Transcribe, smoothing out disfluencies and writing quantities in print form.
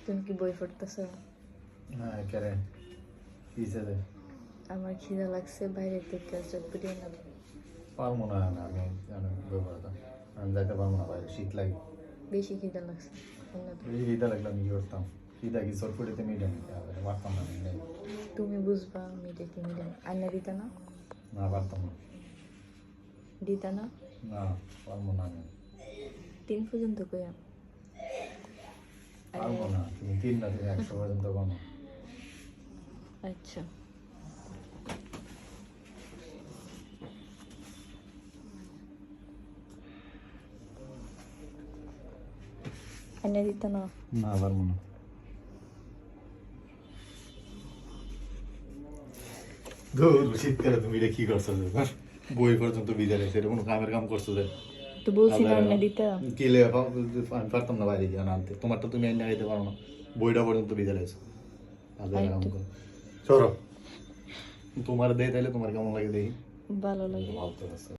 তুমি কি বই পড়তেছো? হ্যাঁ কেরে কি হিসেবে আমার খিদা লাগছে, বাইরে থেকে চটপটি এনে দাও। পারবো না আমি অনেক ব্যবহার আমি যাইতে পারবো না বাইরে, শীত লাগে। বেশি খিদা লাগছে, এনে দাও। এই খিদা লাগলে আমি কি করতাম? খিদা কি চটপটিতে মিটে নিতে হবে, পারতাম না আমি নেই। তুমি বুঝবা মিটে কি মিটে না। আইনা দিতা না? না পারতাম না। দিতা না? না পারবো না আমি। 3 পর্যন্ত কইয়া। পারবো না, তুমি 3 না তুমি 100 পর্যন্ত বানো। আচ্ছা, আইনা দিতা না? না পারবো না। ধুর, শীতকালে তুমি এটা কি করছো? বই পর্যন্ত বিজা রেখে এটা কোনো কামের কাম করছো যে? তো বলছি না আইনা দিতা। কি লে আমি পারতাম না বাইরে গিয়ে আনতে, তোমার তো তুমি এনে খাইতে পারো না, বইটা পর্যন্ত বিজা রেখেছো। সরো, তোমার দেয় তাইলে তোমার কেমন লাগে দেখি। ভালো লাগে। ভালো তো আছে।